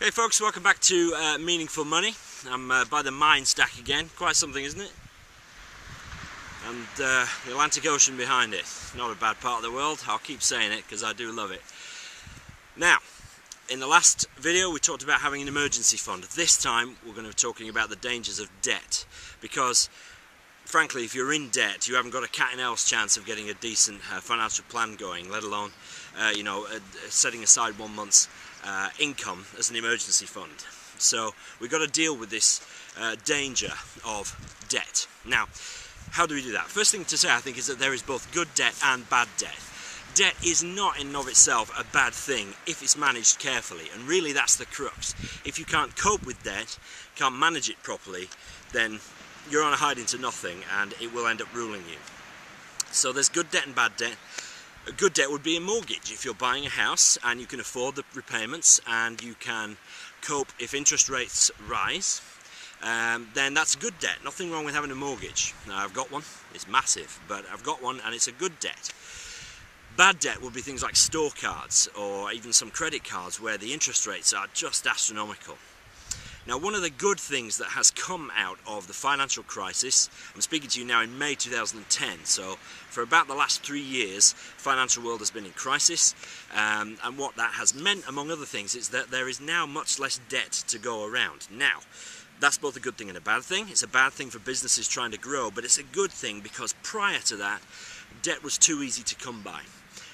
Hey folks, welcome back to Meaningful Money. I'm by the mine stack again. Quite something, isn't it? And the Atlantic Ocean behind it. Not a bad part of the world. I'll keep saying it because I do love it. Now, in the last video we talked about having an emergency fund. This time we're going to be talking about the dangers of debt, because frankly, if you're in debt, you haven't got a cat and else chance of getting a decent financial plan going, let alone setting aside 1 month's income as an emergency fund. So we've got to deal with this danger of debt. Now, how do we do that? First thing to say, I think, is that there is both good debt and bad debt. Debt is not in and of itself a bad thing if it's managed carefully, and really that's the crux. If you can't cope with debt, can't manage it properly, then you're on a hide into nothing and it will end up ruling you. So there's good debt and bad debt. A good debt would be a mortgage. If you're buying a house and you can afford the repayments and you can cope if interest rates rise, then that's good debt. Nothing wrong with having a mortgage. Now, I've got one. It's massive, but I've got one and it's a good debt. Bad debt would be things like store cards or even some credit cards where the interest rates are just astronomical. Now, one of the good things that has come out of the financial crisis, I'm speaking to you now in May 2010, so for about the last 3 years, the financial world has been in crisis, and what that has meant, among other things, is that there is now much less debt to go around. Now, that's both a good thing and a bad thing. It's a bad thing for businesses trying to grow, but it's a good thing because prior to that, debt was too easy to come by.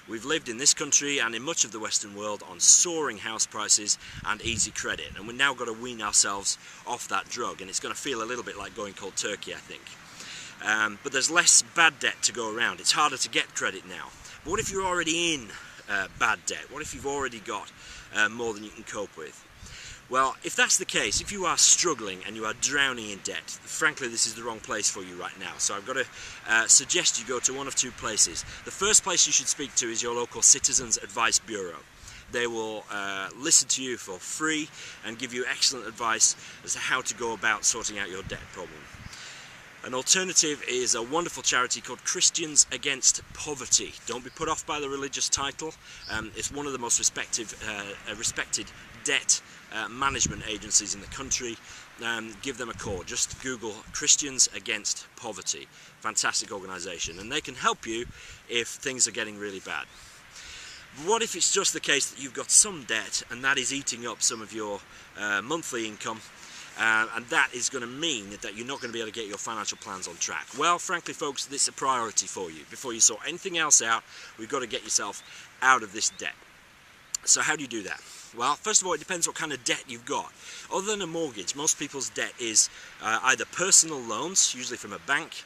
We've lived in this country and in much of the Western world on soaring house prices and easy credit, and we've now got to wean ourselves off that drug, and it's going to feel a little bit like going cold turkey, I think. But there's less bad debt to go around. It's harder to get credit now. But what if you're already in bad debt? What if you've already got more than you can cope with? Well, if that's the case, if you are struggling and you are drowning in debt, frankly, this is the wrong place for you right now. So I've got to suggest you go to one of two places. The first place you should speak to is your local Citizens Advice Bureau. They will listen to you for free and give you excellent advice as to how to go about sorting out your debt problem. An alternative is a wonderful charity called Christians Against Poverty. Don't be put off by the religious title. It's one of the most respected debt management agencies in the country. Give them a call. Just Google Christians Against Poverty. Fantastic organisation, and they can help you if things are getting really bad. What if it's just the case that you've got some debt and that is eating up some of your monthly income, and that is going to mean that you're not going to be able to get your financial plans on track? Well, frankly, folks, this is a priority for you. Before you sort anything else out, we've got to get yourself out of this debt. So how do you do that? Well, first of all, it depends what kind of debt you've got. Other than a mortgage, most people's debt is either personal loans, usually from a bank,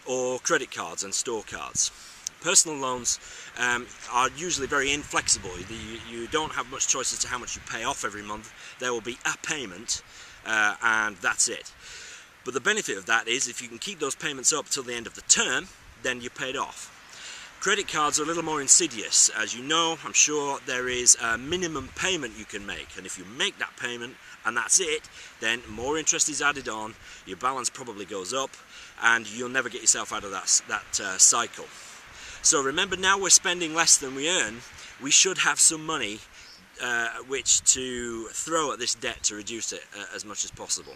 or credit cards and store cards. Personal loans are usually very inflexible. You don't have much choice as to how much you pay off every month. There will be a payment, and that's it. But the benefit of that is if you can keep those payments up till the end of the term, then you're paid off. Credit cards are a little more insidious. As you know, I'm sure, there is a minimum payment you can make, and if you make that payment and that's it, then more interest is added on, your balance probably goes up, and you'll never get yourself out of that cycle. So remember, now we're spending less than we earn. We should have some money which to throw at this debt to reduce it as much as possible.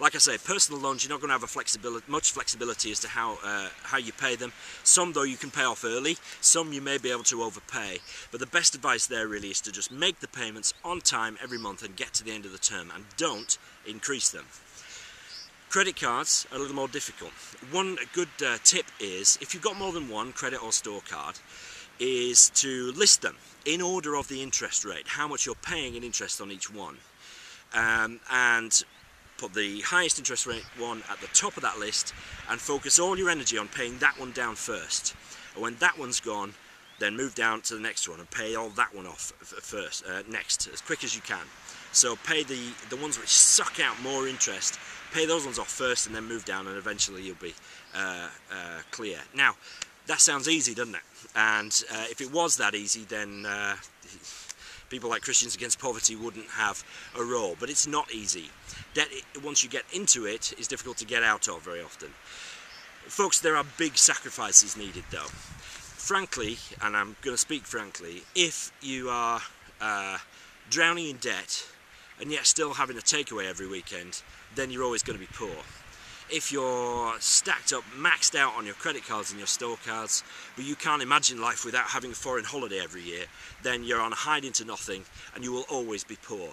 Like I say, personal loans, you're not going to have much flexibility as to how you pay them. Some, though, you can pay off early. Some you may be able to overpay. But the best advice there really is to just make the payments on time every month and get to the end of the term, and don't increase them. Credit cards are a little more difficult. One good tip is, if you've got more than one credit or store card, is to list them in order of the interest rate, how much you're paying in interest on each one. And put the highest interest rate one at the top of that list and focus all your energy on paying that one down first. And when that one's gone, then move down to the next one and pay all that one off next, as quick as you can. So pay the ones which suck out more interest, pay those ones off first and then move down, and eventually you'll be clear. Now, that sounds easy, doesn't it? And if it was that easy, then people like Christians Against Poverty wouldn't have a role. But it's not easy. Debt, once you get into it, is difficult to get out of very often. Folks, there are big sacrifices needed, though. Frankly, and I'm going to speak frankly, if you are drowning in debt and yet still having a takeaway every weekend, then you're always going to be poor. If you're stacked up, maxed out on your credit cards and your store cards, but you can't imagine life without having a foreign holiday every year, then you're on a hiding to nothing and you will always be poor.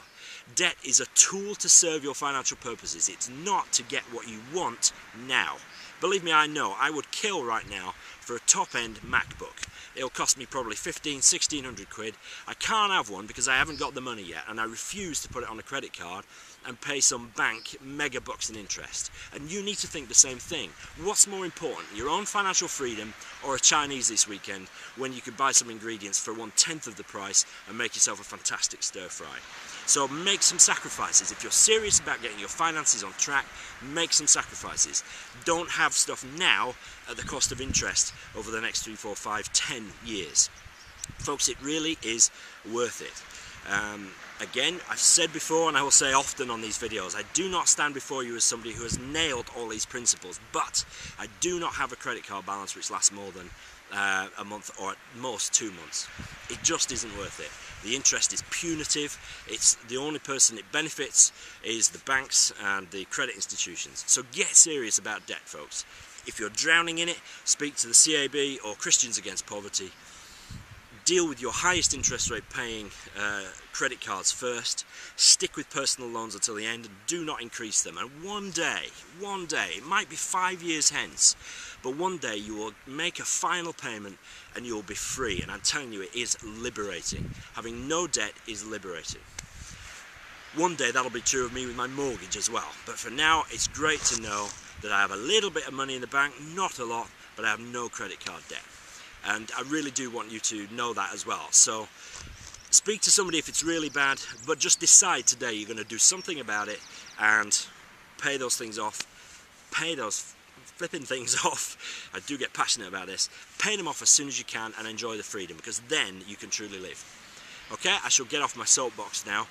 Debt is a tool to serve your financial purposes. It's not to get what you want now. Believe me, I know. I would kill right now for a top-end MacBook. It'll cost me probably 1,600 quid. I can't have one because I haven't got the money yet, and I refuse to put it on a credit card and pay some bank mega bucks in interest. And you need to think the same thing. What's more important, your own financial freedom or a Chinese this weekend when you could buy some ingredients for 1/10 of the price and make yourself a fantastic stir fry? So make some sacrifices. If you're serious about getting your finances on track, make some sacrifices. Don't have stuff now at the cost of interest over the next 3, 4, 5, 10 years. Folks, it really is worth it. Again, I've said before and I will say often on these videos, I do not stand before you as somebody who has nailed all these principles, but I do not have a credit card balance which lasts more than a month or at most 2 months. It just isn't worth it. The interest is punitive. It's the only person it benefits is the banks and the credit institutions. So get serious about debt, folks. If you're drowning in it, speak to the CAB or Christians Against Poverty. Deal with your highest interest rate paying credit cards first. Stick with personal loans until the end and do not increase them. And one day, it might be 5 years hence, but one day you will make a final payment and you will be free. And I'm telling you, it is liberating. Having no debt is liberating. One day that'll be true of me with my mortgage as well. But for now, it's great to know that I have a little bit of money in the bank, not a lot, but I have no credit card debt. And I really do want you to know that as well. So speak to somebody if it's really bad, but just decide today you're going to do something about it and pay those things off. Pay those flipping things off. I do get passionate about this. Pay them off as soon as you can and enjoy the freedom, because then you can truly live. Okay, I shall get off my soapbox now.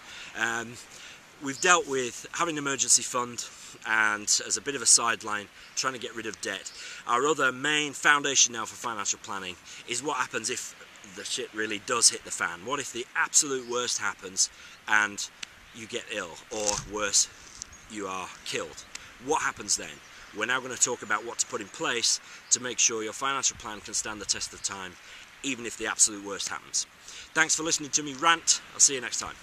We've dealt with having an emergency fund and, as a bit of a sideline, trying to get rid of debt. Our other main foundation now for financial planning is what happens if the shit really does hit the fan. What if the absolute worst happens and you get ill, or worse, you are killed? What happens then? We're now going to talk about what to put in place to make sure your financial plan can stand the test of time, even if the absolute worst happens. Thanks for listening to me rant. I'll see you next time.